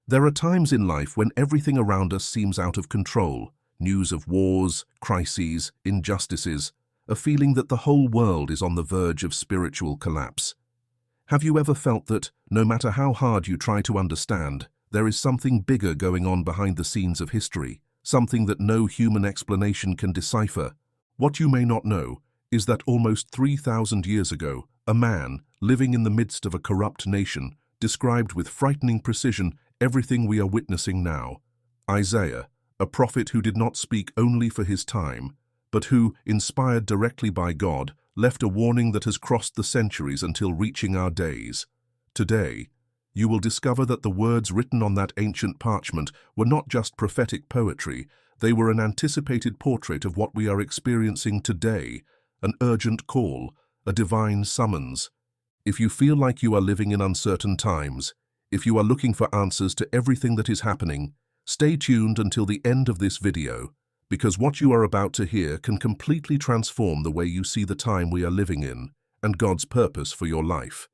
There are times in life when everything around us seems out of control. News of wars, crises, injustices, a feeling that the whole world is on the verge of spiritual collapse. Have you ever felt that, no matter how hard you try to understand, there is something bigger going on behind the scenes of history, something that no human explanation can decipher? What you may not know is that almost 3,000 years ago, a man, living in the midst of a corrupt nation, described with frightening precision everything we are witnessing now. Isaiah, a prophet who did not speak only for his time, but who, inspired directly by God, left a warning that has crossed the centuries until reaching our days. Today, you will discover that the words written on that ancient parchment were not just prophetic poetry, they were an anticipated portrait of what we are experiencing today, an urgent call, a divine summons. If you feel like you are living in uncertain times, if you are looking for answers to everything that is happening, stay tuned until the end of this video, because what you are about to hear can completely transform the way you see the time we are living in and God's purpose for your life.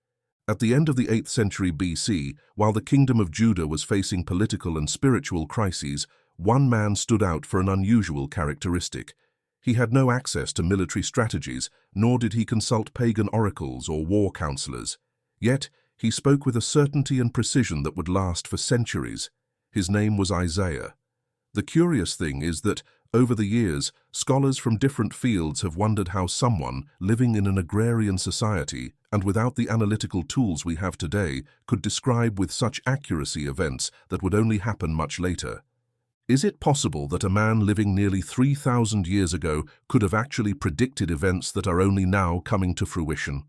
At the end of the 8th century BC, while the kingdom of Judah was facing political and spiritual crises, one man stood out for an unusual characteristic. He had no access to military strategies, nor did he consult pagan oracles or war counselors. Yet, he spoke with a certainty and precision that would last for centuries. His name was Isaiah. The curious thing is that, over the years, scholars from different fields have wondered how someone, living in an agrarian society and without the analytical tools we have today, could describe with such accuracy events that would only happen much later. Is it possible that a man living nearly 3,000 years ago could have actually predicted events that are only now coming to fruition?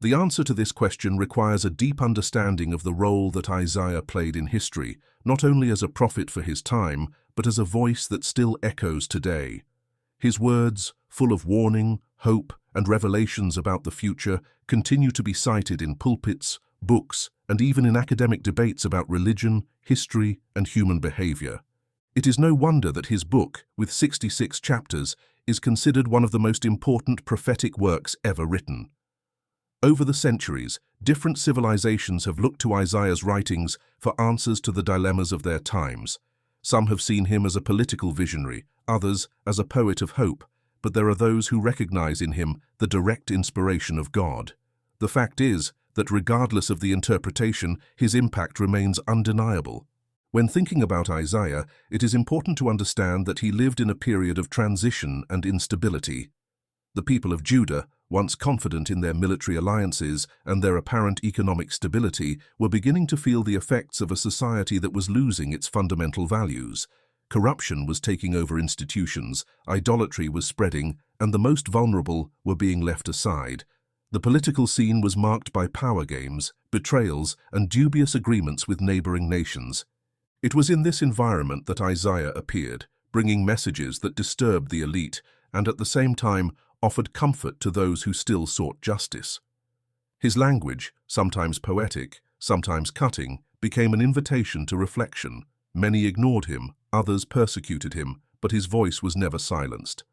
The answer to this question requires a deep understanding of the role that Isaiah played in history, not only as a prophet for his time, but as a voice that still echoes today. His words, full of warning, hope, and revelations about the future, continue to be cited in pulpits, books, and even in academic debates about religion, history, and human behavior. It is no wonder that his book, with 66 chapters, is considered one of the most important prophetic works ever written. Over the centuries, different civilizations have looked to Isaiah's writings for answers to the dilemmas of their times. Some have seen him as a political visionary, others as a poet of hope, but there are those who recognize in him the direct inspiration of God. The fact is that regardless of the interpretation, his impact remains undeniable. When thinking about Isaiah, it is important to understand that he lived in a period of transition and instability. The people of Judah, once confident in their military alliances and their apparent economic stability, were beginning to feel the effects of a society that was losing its fundamental values. Corruption was taking over institutions, idolatry was spreading, and the most vulnerable were being left aside. The political scene was marked by power games, betrayals, and dubious agreements with neighboring nations. It was in this environment that Isaiah appeared, bringing messages that disturbed the elite and at the same time offered comfort to those who still sought justice. His language, sometimes poetic, sometimes cutting, became an invitation to reflection. Many ignored him, others persecuted him, but his voice was never silenced.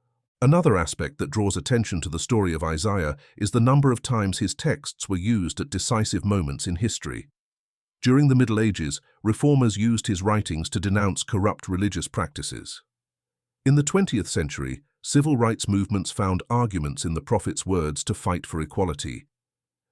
Another aspect that draws attention to the story of Isaiah is the number of times his texts were used at decisive moments in history. During the Middle Ages, reformers used his writings to denounce corrupt religious practices. In the 20th century, civil rights movements found arguments in the prophet's words to fight for equality.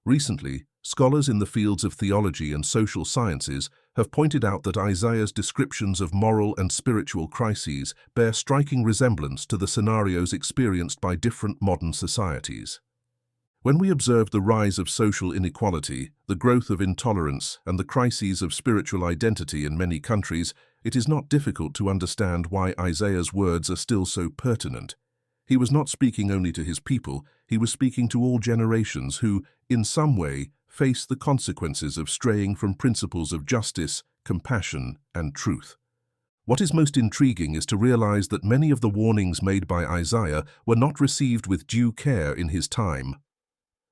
Recently, scholars in the fields of theology and social sciences have pointed out that Isaiah's descriptions of moral and spiritual crises bear striking resemblance to the scenarios experienced by different modern societies. When we observe the rise of social inequality, the growth of intolerance, and the crises of spiritual identity in many countries, it is not difficult to understand why Isaiah's words are still so pertinent. He was not speaking only to his people, he was speaking to all generations who, in some way, face the consequences of straying from principles of justice, compassion, and truth. What is most intriguing is to realize that many of the warnings made by Isaiah were not received with due care in his time.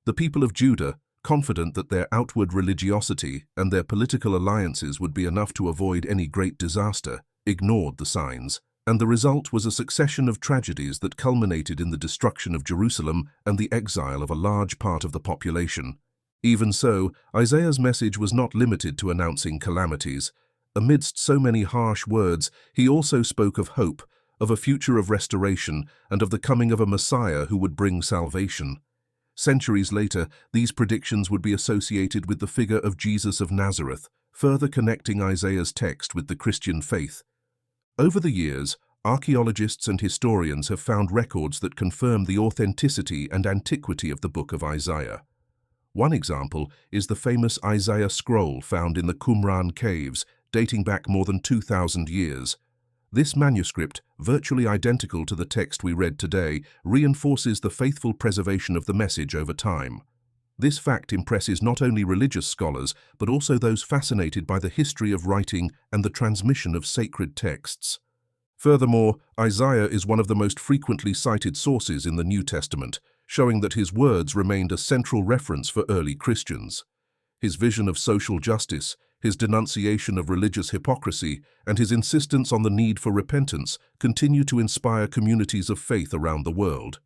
The people of Judah, confident that their outward religiosity and their political alliances would be enough to avoid any great disaster, ignored the signs, and the result was a succession of tragedies that culminated in the destruction of Jerusalem and the exile of a large part of the population. Even so, Isaiah's message was not limited to announcing calamities. Amidst so many harsh words, he also spoke of hope, of a future of restoration, and of the coming of a Messiah who would bring salvation. Centuries later, these predictions would be associated with the figure of Jesus of Nazareth, further connecting Isaiah's text with the Christian faith. Over the years, archaeologists and historians have found records that confirm the authenticity and antiquity of the book of Isaiah. One example is the famous Isaiah scroll found in the Qumran caves, dating back more than 2,000 years. This manuscript, virtually identical to the text we read today, reinforces the faithful preservation of the message over time. This fact impresses not only religious scholars, but also those fascinated by the history of writing and the transmission of sacred texts. Furthermore, Isaiah is one of the most frequently cited sources in the New Testament, showing that his words remained a central reference for early Christians. His vision of social justice, his denunciation of religious hypocrisy, and his insistence on the need for repentance continue to inspire communities of faith around the world.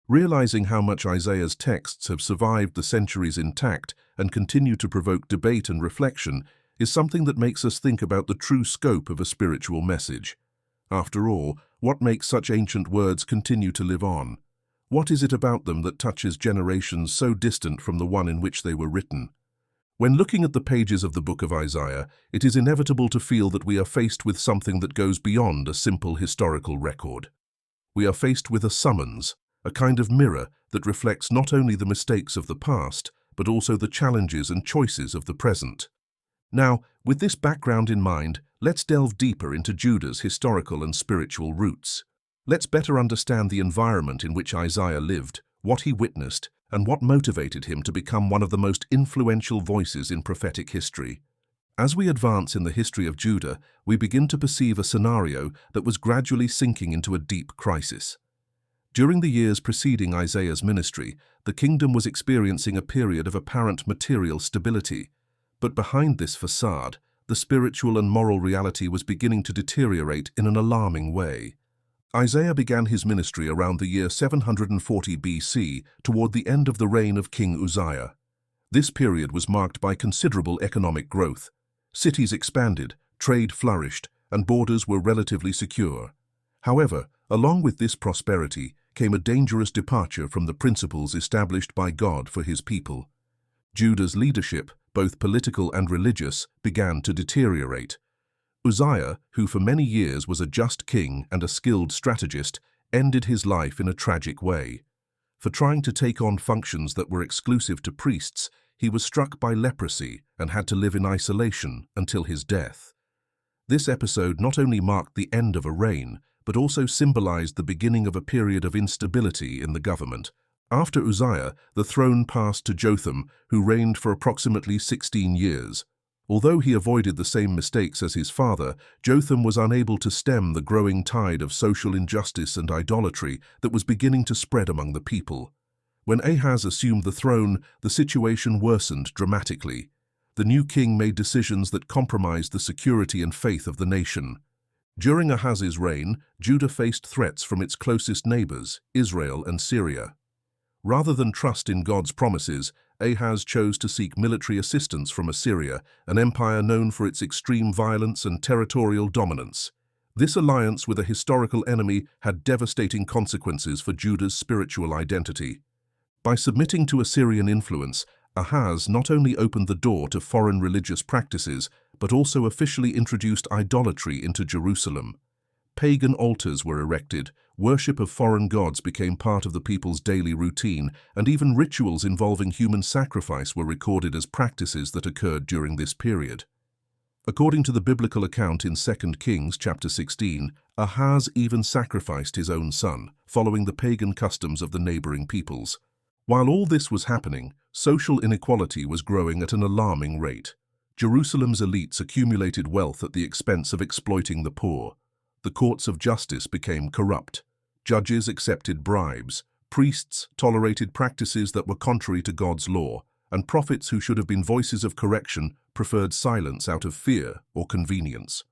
Realizing how much Isaiah's texts have survived the centuries intact and continue to provoke debate and reflection is something that makes us think about the true scope of a spiritual message. After all, what makes such ancient words continue to live on? What is it about them that touches generations so distant from the one in which they were written? When looking at the pages of the book of Isaiah, it is inevitable to feel that we are faced with something that goes beyond a simple historical record. We are faced with a summons, a kind of mirror that reflects not only the mistakes of the past, but also the challenges and choices of the present. Now, with this background in mind, let's delve deeper into Judah's historical and spiritual roots. Let's better understand the environment in which Isaiah lived, what he witnessed, and what motivated him to become one of the most influential voices in prophetic history. As we advance in the history of Judah, we begin to perceive a scenario that was gradually sinking into a deep crisis. During the years preceding Isaiah's ministry, the kingdom was experiencing a period of apparent material stability. But behind this facade, the spiritual and moral reality was beginning to deteriorate in an alarming way. Isaiah began his ministry around the year 740 BC, toward the end of the reign of King Uzziah. This period was marked by considerable economic growth. Cities expanded, trade flourished, and borders were relatively secure. However, along with this prosperity came a dangerous departure from the principles established by God for his people. Judah's leadership, both political and religious, began to deteriorate. Uzziah, who for many years was a just king and a skilled strategist, ended his life in a tragic way. For trying to take on functions that were exclusive to priests, he was struck by leprosy and had to live in isolation until his death. This episode not only marked the end of a reign, but also symbolized the beginning of a period of instability in the government. After Uzziah, the throne passed to Jotham, who reigned for approximately 16 years. Although he avoided the same mistakes as his father, Jotham was unable to stem the growing tide of social injustice and idolatry that was beginning to spread among the people. When Ahaz assumed the throne, the situation worsened dramatically. The new king made decisions that compromised the security and faith of the nation. During Ahaz's reign, Judah faced threats from its closest neighbors, Israel and Syria. Rather than trust in God's promises, Ahaz chose to seek military assistance from Assyria, an empire known for its extreme violence and territorial dominance. This alliance with a historical enemy had devastating consequences for Judah's spiritual identity. By submitting to Assyrian influence, Ahaz not only opened the door to foreign religious practices, but also officially introduced idolatry into Jerusalem. Pagan altars were erected, worship of foreign gods became part of the people's daily routine, and even rituals involving human sacrifice were recorded as practices that occurred during this period. According to the biblical account in 2 Kings chapter 16, Ahaz even sacrificed his own son, following the pagan customs of the neighboring peoples. While all this was happening, social inequality was growing at an alarming rate. Jerusalem's elites accumulated wealth at the expense of exploiting the poor. The courts of justice became corrupt. Judges accepted bribes. Priests tolerated practices that were contrary to God's law, and prophets who should have been voices of correction preferred silence out of fear or convenience.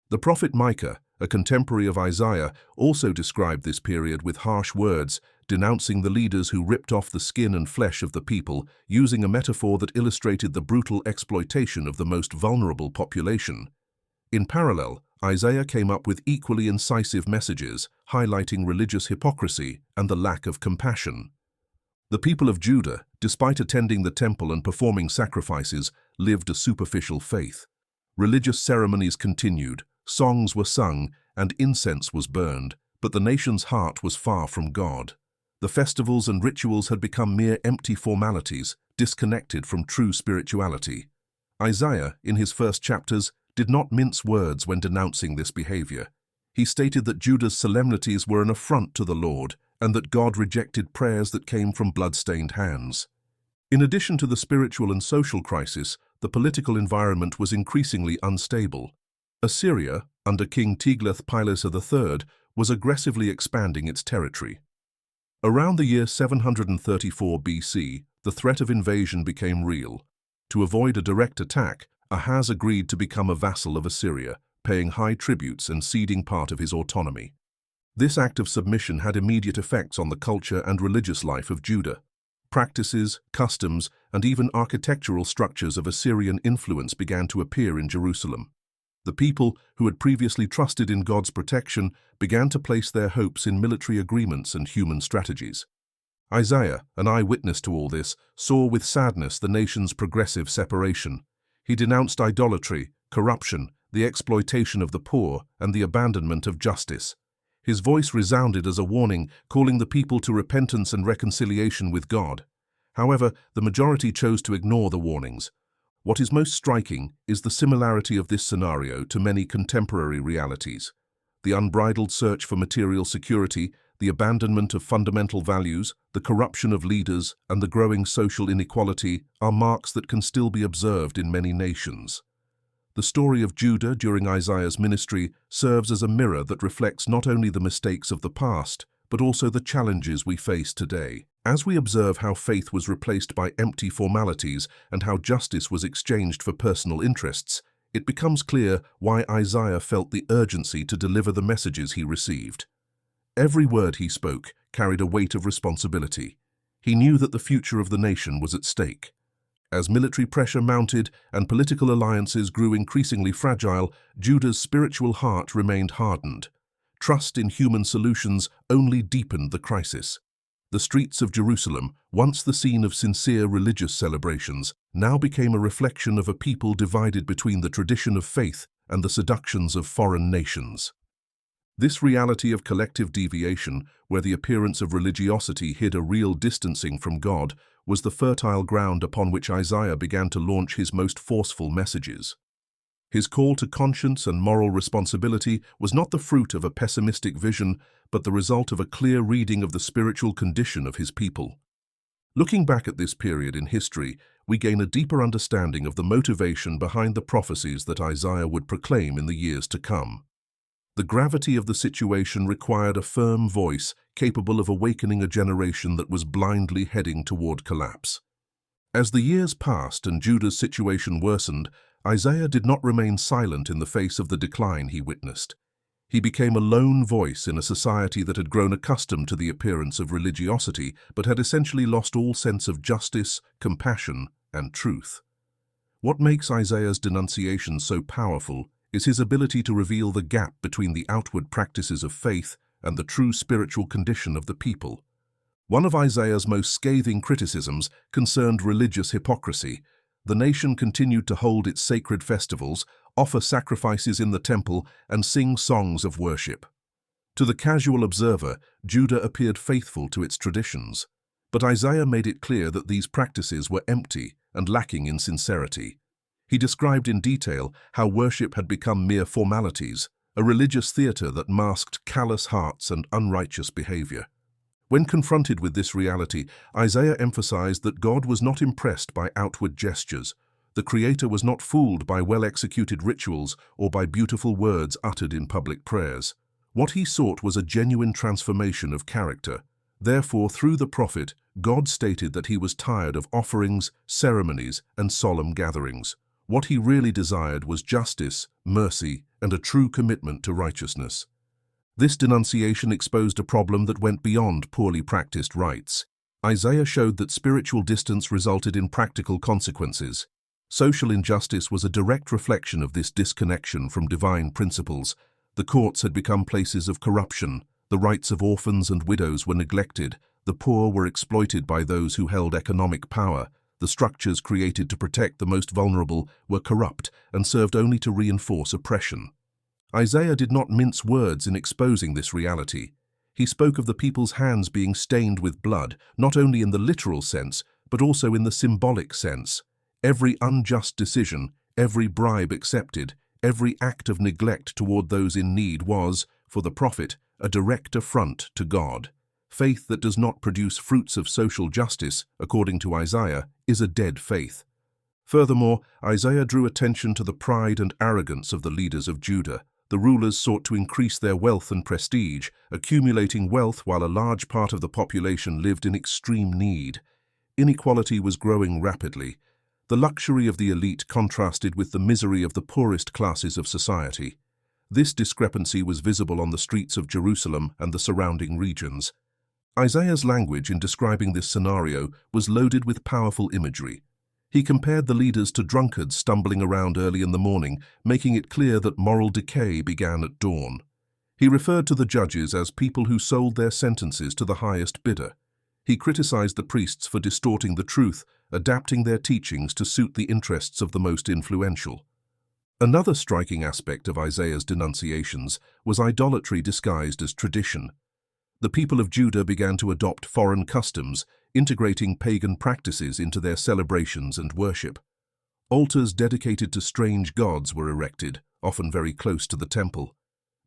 The prophet Micah, a contemporary of Isaiah, also described this period with harsh words, denouncing the leaders who ripped off the skin and flesh of the people, using a metaphor that illustrated the brutal exploitation of the most vulnerable population. In parallel, Isaiah came up with equally incisive messages, highlighting religious hypocrisy and the lack of compassion. The people of Judah, despite attending the temple and performing sacrifices, lived a superficial faith. Religious ceremonies continued, songs were sung, and incense was burned, but the nation's heart was far from God. The festivals and rituals had become mere empty formalities, disconnected from true spirituality. Isaiah, in his first chapters, did not mince words when denouncing this behavior. He stated that Judah's solemnities were an affront to the Lord, and that God rejected prayers that came from blood-stained hands. In addition to the spiritual and social crisis, the political environment was increasingly unstable. Assyria, under King Tiglath-Pileser III, was aggressively expanding its territory. Around the year 734 BC, the threat of invasion became real. To avoid a direct attack, Ahaz agreed to become a vassal of Assyria, paying high tributes and ceding part of his autonomy. This act of submission had immediate effects on the culture and religious life of Judah. Practices, customs, and even architectural structures of Assyrian influence began to appear in Jerusalem. The people, who had previously trusted in God's protection, began to place their hopes in military agreements and human strategies. Isaiah, an eyewitness to all this, saw with sadness the nation's progressive separation. He denounced idolatry, corruption, the exploitation of the poor, and the abandonment of justice. His voice resounded as a warning, calling the people to repentance and reconciliation with God. However, the majority chose to ignore the warnings. What is most striking is the similarity of this scenario to many contemporary realities. The unbridled search for material security, the abandonment of fundamental values, the corruption of leaders, and the growing social inequality are marks that can still be observed in many nations. The story of Judah during Isaiah's ministry serves as a mirror that reflects not only the mistakes of the past, but also the challenges we face today. As we observe how faith was replaced by empty formalities and how justice was exchanged for personal interests, it becomes clear why Isaiah felt the urgency to deliver the messages he received. Every word he spoke carried a weight of responsibility. He knew that the future of the nation was at stake. As military pressure mounted and political alliances grew increasingly fragile, Judah's spiritual heart remained hardened. Trust in human solutions only deepened the crisis. The streets of Jerusalem, once the scene of sincere religious celebrations, now became a reflection of a people divided between the tradition of faith and the seductions of foreign nations. This reality of collective deviation, where the appearance of religiosity hid a real distancing from God, was the fertile ground upon which Isaiah began to launch his most forceful messages. His call to conscience and moral responsibility was not the fruit of a pessimistic vision, but the result of a clear reading of the spiritual condition of his people. Looking back at this period in history, we gain a deeper understanding of the motivation behind the prophecies that Isaiah would proclaim in the years to come. The gravity of the situation required a firm voice capable of awakening a generation that was blindly heading toward collapse. As the years passed and Judah's situation worsened, Isaiah did not remain silent in the face of the decline he witnessed. He became a lone voice in a society that had grown accustomed to the appearance of religiosity, but had essentially lost all sense of justice, compassion, and truth. What makes Isaiah's denunciation so powerful is his ability to reveal the gap between the outward practices of faith and the true spiritual condition of the people. One of Isaiah's most scathing criticisms concerned religious hypocrisy. The nation continued to hold its sacred festivals, offer sacrifices in the temple, and sing songs of worship. To the casual observer, Judah appeared faithful to its traditions. But Isaiah made it clear that these practices were empty and lacking in sincerity. He described in detail how worship had become mere formalities, a religious theater that masked callous hearts and unrighteous behavior. When confronted with this reality, Isaiah emphasized that God was not impressed by outward gestures. The Creator was not fooled by well-executed rituals or by beautiful words uttered in public prayers. What he sought was a genuine transformation of character. Therefore, through the prophet, God stated that he was tired of offerings, ceremonies, and solemn gatherings. What he really desired was justice, mercy, and a true commitment to righteousness. This denunciation exposed a problem that went beyond poorly practiced rites. Isaiah showed that spiritual distance resulted in practical consequences. Social injustice was a direct reflection of this disconnection from divine principles. The courts had become places of corruption, the rights of orphans and widows were neglected, the poor were exploited by those who held economic power, the structures created to protect the most vulnerable were corrupt and served only to reinforce oppression. Isaiah did not mince words in exposing this reality. He spoke of the people's hands being stained with blood, not only in the literal sense, but also in the symbolic sense. Every unjust decision, every bribe accepted, every act of neglect toward those in need was, for the prophet, a direct affront to God. Faith that does not produce fruits of social justice, according to Isaiah, is a dead faith. Furthermore, Isaiah drew attention to the pride and arrogance of the leaders of Judah. The rulers sought to increase their wealth and prestige, accumulating wealth while a large part of the population lived in extreme need. Inequality was growing rapidly. The luxury of the elite contrasted with the misery of the poorest classes of society. This discrepancy was visible on the streets of Jerusalem and the surrounding regions. Isaiah's language in describing this scenario was loaded with powerful imagery. He compared the leaders to drunkards stumbling around early in the morning, making it clear that moral decay began at dawn. He referred to the judges as people who sold their sentences to the highest bidder. He criticized the priests for distorting the truth, adapting their teachings to suit the interests of the most influential. Another striking aspect of Isaiah's denunciations was idolatry disguised as tradition. The people of Judah began to adopt foreign customs, integrating pagan practices into their celebrations and worship. Altars dedicated to strange gods were erected, often very close to the temple.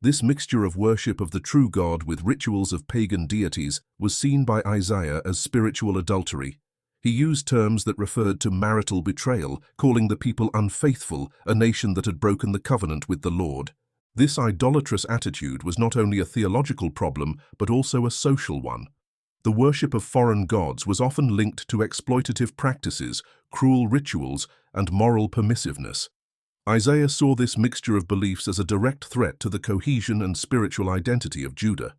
This mixture of worship of the true God with rituals of pagan deities was seen by Isaiah as spiritual adultery. He used terms that referred to marital betrayal, calling the people unfaithful, a nation that had broken the covenant with the Lord. This idolatrous attitude was not only a theological problem, but also a social one. The worship of foreign gods was often linked to exploitative practices, cruel rituals, and moral permissiveness. Isaiah saw this mixture of beliefs as a direct threat to the cohesion and spiritual identity of Judah.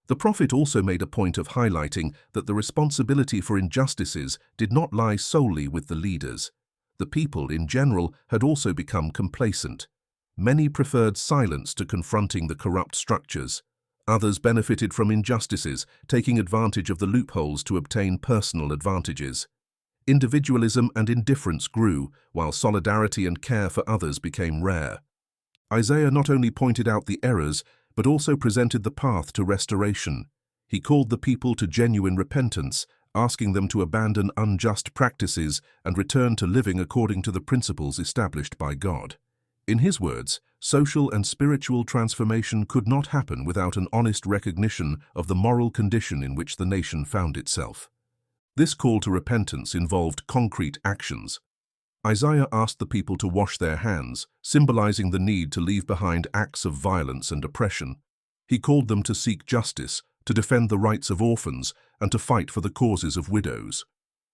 The prophet also made a point of highlighting that the responsibility for injustices did not lie solely with the leaders. The people, in general, had also become complacent. Many preferred silence to confronting the corrupt structures. Others benefited from injustices, taking advantage of the loopholes to obtain personal advantages. Individualism and indifference grew, while solidarity and care for others became rare. Isaiah not only pointed out the errors, but also presented the path to restoration. He called the people to genuine repentance, asking them to abandon unjust practices and return to living according to the principles established by God. In his words, social and spiritual transformation could not happen without an honest recognition of the moral condition in which the nation found itself. This call to repentance involved concrete actions. Isaiah asked the people to wash their hands, symbolizing the need to leave behind acts of violence and oppression. He called them to seek justice, to defend the rights of orphans, and to fight for the causes of widows.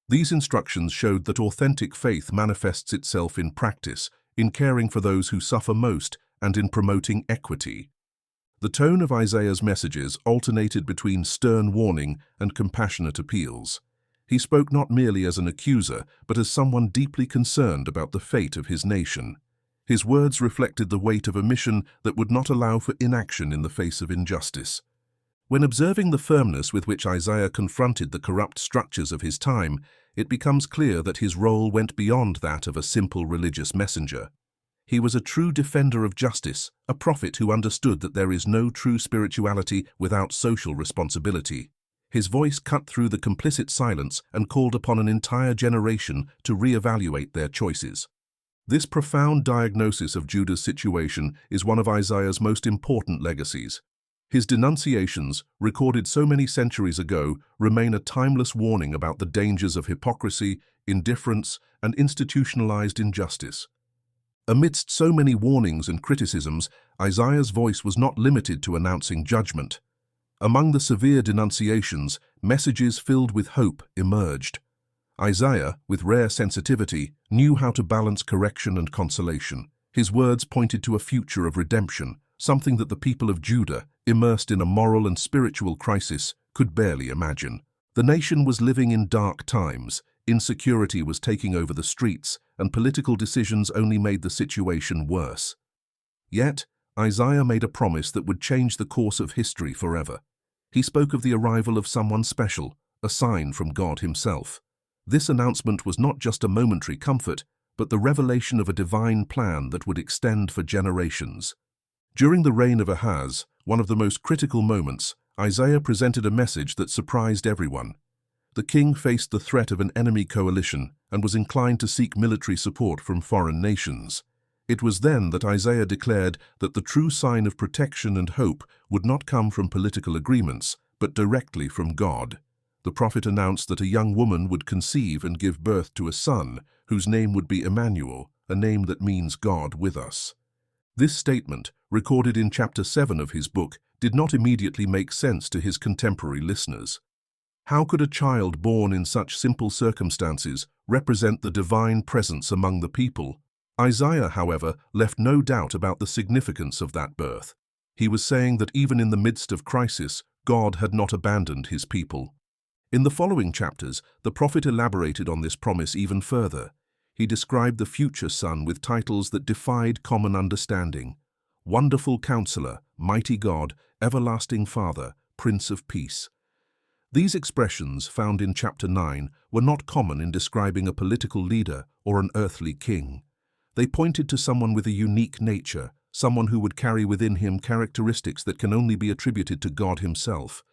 These instructions showed that authentic faith manifests itself in practice, in caring for those who suffer most, and in promoting equity. The tone of Isaiah's messages alternated between stern warning and compassionate appeals. He spoke not merely as an accuser, but as someone deeply concerned about the fate of his nation. His words reflected the weight of a mission that would not allow for inaction in the face of injustice. When observing the firmness with which Isaiah confronted the corrupt structures of his time, it becomes clear that his role went beyond that of a simple religious messenger. He was a true defender of justice, a prophet who understood that there is no true spirituality without social responsibility. His voice cut through the complicit silence and called upon an entire generation to reevaluate their choices. This profound diagnosis of Judah's situation is one of Isaiah's most important legacies. His denunciations, recorded so many centuries ago, remain a timeless warning about the dangers of hypocrisy, indifference, and institutionalized injustice. Amidst so many warnings and criticisms, Isaiah's voice was not limited to announcing judgment. Among the severe denunciations, messages filled with hope emerged. Isaiah, with rare sensitivity, knew how to balance correction and consolation. His words pointed to a future of redemption, something that the people of Judah, immersed in a moral and spiritual crisis, could barely imagine. The nation was living in dark times, insecurity was taking over the streets, and political decisions only made the situation worse. Yet, Isaiah made a promise that would change the course of history forever. He spoke of the arrival of someone special, a sign from God himself. This announcement was not just a momentary comfort, but the revelation of a divine plan that would extend for generations. During the reign of Ahaz, one of the most critical moments, Isaiah presented a message that surprised everyone. The king faced the threat of an enemy coalition and was inclined to seek military support from foreign nations. It was then that Isaiah declared that the true sign of protection and hope would not come from political agreements, but directly from God. The prophet announced that a young woman would conceive and give birth to a son, whose name would be Emmanuel, a name that means God with us. This statement, recorded in chapter 7 of his book, did not immediately make sense to his contemporary listeners. How could a child born in such simple circumstances represent the divine presence among the people? Isaiah, however, left no doubt about the significance of that birth. He was saying that even in the midst of crisis, God had not abandoned his people. In the following chapters, the prophet elaborated on this promise even further. He described the future son with titles that defied common understanding: Wonderful Counselor, Mighty God, Everlasting Father, Prince of Peace. These expressions, found in chapter 9, were not common in describing a political leader or an earthly king. They pointed to someone with a unique nature, someone who would carry within him characteristics that can only be attributed to God himself.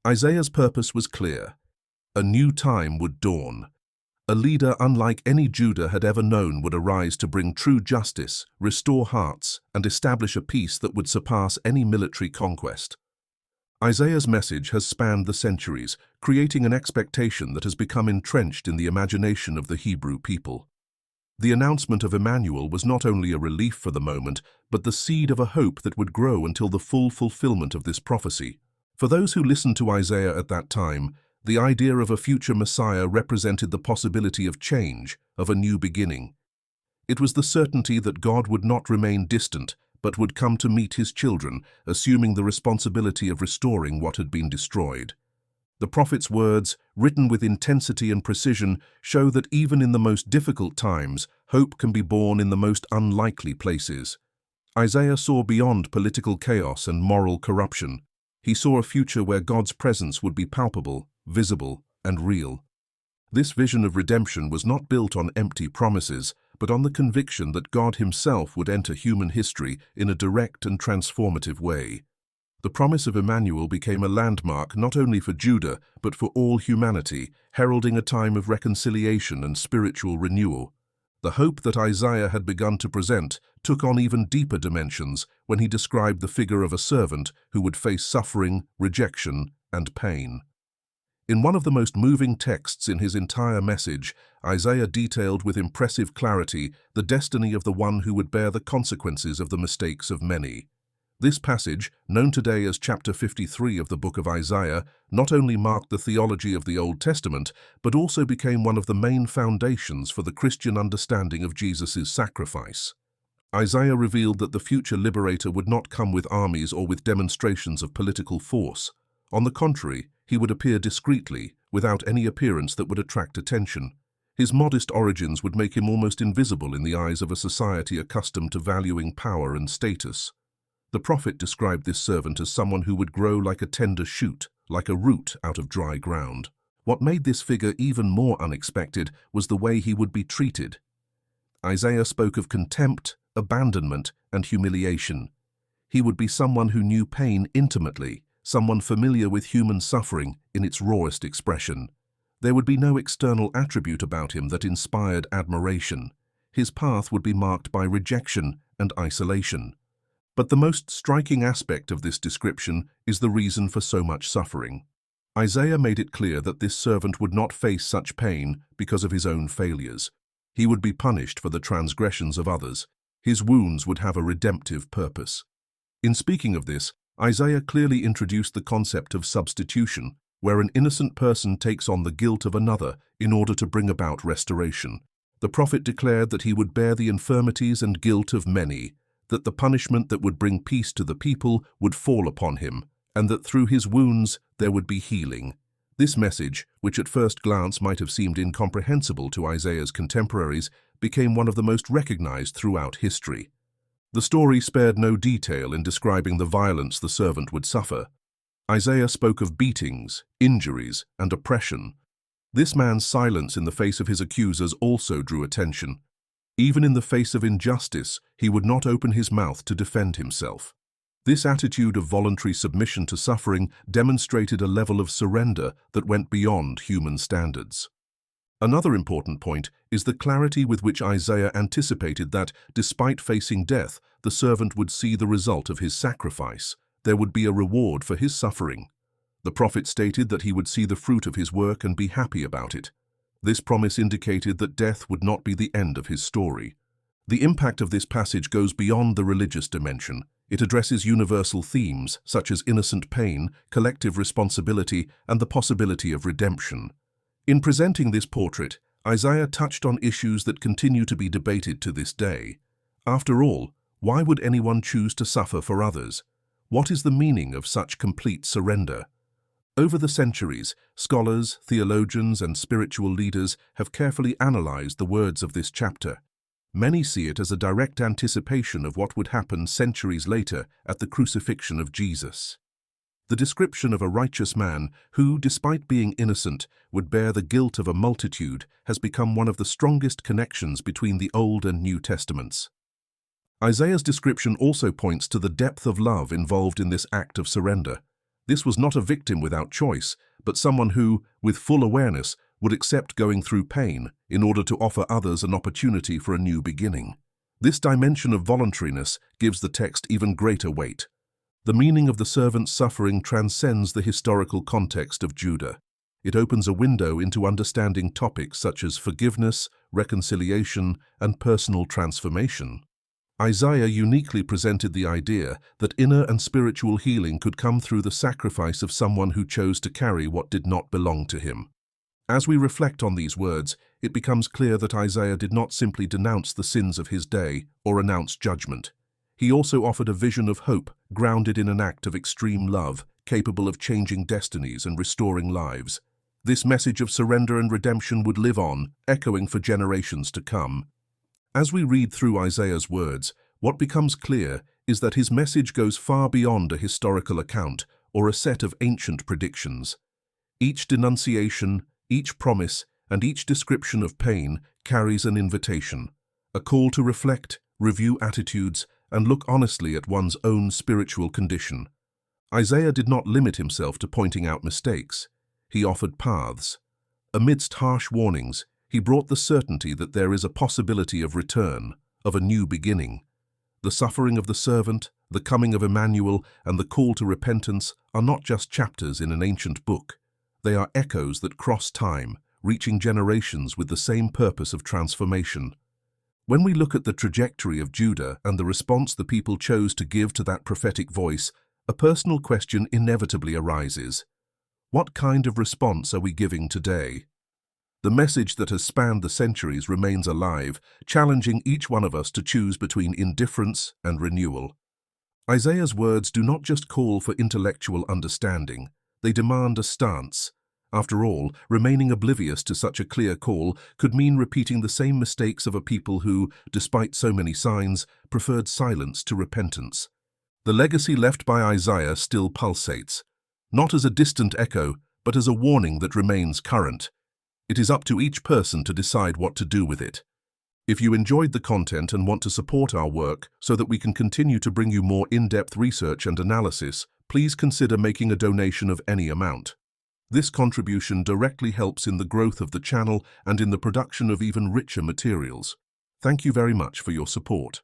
Isaiah's purpose was clear. A new time would dawn. A leader unlike any Judah had ever known would arise to bring true justice, restore hearts, and establish a peace that would surpass any military conquest. Isaiah's message has spanned the centuries, creating an expectation that has become entrenched in the imagination of the Hebrew people. The announcement of Emmanuel was not only a relief for the moment, but the seed of a hope that would grow until the full fulfillment of this prophecy. For those who listened to Isaiah at that time, the idea of a future Messiah represented the possibility of change, of a new beginning. It was the certainty that God would not remain distant, but would come to meet his children, assuming the responsibility of restoring what had been destroyed. The prophet's words, written with intensity and precision, show that even in the most difficult times, hope can be born in the most unlikely places. Isaiah saw beyond political chaos and moral corruption. He saw a future where God's presence would be palpable, visible, and real. This vision of redemption was not built on empty promises, but on the conviction that God himself would enter human history in a direct and transformative way. The promise of Emmanuel became a landmark not only for Judah, but for all humanity, heralding a time of reconciliation and spiritual renewal. The hope that Isaiah had begun to present took on even deeper dimensions when he described the figure of a servant who would face suffering, rejection, and pain. In one of the most moving texts in his entire message, Isaiah detailed with impressive clarity the destiny of the one who would bear the consequences of the mistakes of many. This passage, known today as chapter 53 of the book of Isaiah, not only marked the theology of the Old Testament, but also became one of the main foundations for the Christian understanding of Jesus' sacrifice. Isaiah revealed that the future liberator would not come with armies or with demonstrations of political force. On the contrary, he would appear discreetly, without any appearance that would attract attention. His modest origins would make him almost invisible in the eyes of a society accustomed to valuing power and status. The prophet described this servant as someone who would grow like a tender shoot, like a root out of dry ground. What made this figure even more unexpected was the way he would be treated. Isaiah spoke of contempt, abandonment, and humiliation. He would be someone who knew pain intimately, someone familiar with human suffering in its rawest expression. There would be no external attribute about him that inspired admiration. His path would be marked by rejection and isolation. But the most striking aspect of this description is the reason for so much suffering. Isaiah made it clear that this servant would not face such pain because of his own failures. He would be punished for the transgressions of others. His wounds would have a redemptive purpose. In speaking of this, Isaiah clearly introduced the concept of substitution, where an innocent person takes on the guilt of another in order to bring about restoration. The prophet declared that he would bear the infirmities and guilt of many, that the punishment that would bring peace to the people would fall upon him, and that through his wounds there would be healing. This message, which at first glance might have seemed incomprehensible to Isaiah's contemporaries, became one of the most recognized throughout history. The story spared no detail in describing the violence the servant would suffer. Isaiah spoke of beatings, injuries, and oppression. This man's silence in the face of his accusers also drew attention. Even in the face of injustice, he would not open his mouth to defend himself. This attitude of voluntary submission to suffering demonstrated a level of surrender that went beyond human standards. Another important point is the clarity with which Isaiah anticipated that, despite facing death, the servant would see the result of his sacrifice. There would be a reward for his suffering. The prophet stated that he would see the fruit of his work and be happy about it. This promise indicated that death would not be the end of his story. The impact of this passage goes beyond the religious dimension. It addresses universal themes such as innocent pain, collective responsibility, and the possibility of redemption. In presenting this portrait, Isaiah touched on issues that continue to be debated to this day. After all, why would anyone choose to suffer for others? What is the meaning of such complete surrender? Over the centuries, scholars, theologians, and spiritual leaders have carefully analyzed the words of this chapter. Many see it as a direct anticipation of what would happen centuries later at the crucifixion of Jesus. The description of a righteous man who, despite being innocent, would bear the guilt of a multitude has become one of the strongest connections between the Old and New Testaments. Isaiah's description also points to the depth of love involved in this act of surrender. This was not a victim without choice, but someone who, with full awareness, would accept going through pain in order to offer others an opportunity for a new beginning. This dimension of voluntariness gives the text even greater weight. The meaning of the servant's suffering transcends the historical context of Judah. It opens a window into understanding topics such as forgiveness, reconciliation, and personal transformation. Isaiah uniquely presented the idea that inner and spiritual healing could come through the sacrifice of someone who chose to carry what did not belong to him. As we reflect on these words, it becomes clear that Isaiah did not simply denounce the sins of his day or announce judgment. He also offered a vision of hope grounded in an act of extreme love, capable of changing destinies and restoring lives. This message of surrender and redemption would live on, echoing for generations to come. As we read through Isaiah's words, what becomes clear is that his message goes far beyond a historical account or a set of ancient predictions. Each denunciation, each promise, and each description of pain carries an invitation, a call to reflect, review attitudes, and look honestly at one's own spiritual condition. Isaiah did not limit himself to pointing out mistakes. He offered paths. Amidst harsh warnings, he brought the certainty that there is a possibility of return, of a new beginning. The suffering of the servant, the coming of Emmanuel, and the call to repentance are not just chapters in an ancient book. They are echoes that cross time, reaching generations with the same purpose of transformation. When we look at the trajectory of Judah and the response the people chose to give to that prophetic voice, a personal question inevitably arises. What kind of response are we giving today? The message that has spanned the centuries remains alive, challenging each one of us to choose between indifference and renewal. Isaiah's words do not just call for intellectual understanding, they demand a stance. After all, remaining oblivious to such a clear call could mean repeating the same mistakes of a people who, despite so many signs, preferred silence to repentance. The legacy left by Isaiah still pulsates, not as a distant echo, but as a warning that remains current. It is up to each person to decide what to do with it. If you enjoyed the content and want to support our work so that we can continue to bring you more in-depth research and analysis, please consider making a donation of any amount. This contribution directly helps in the growth of the channel and in the production of even richer materials. Thank you very much for your support.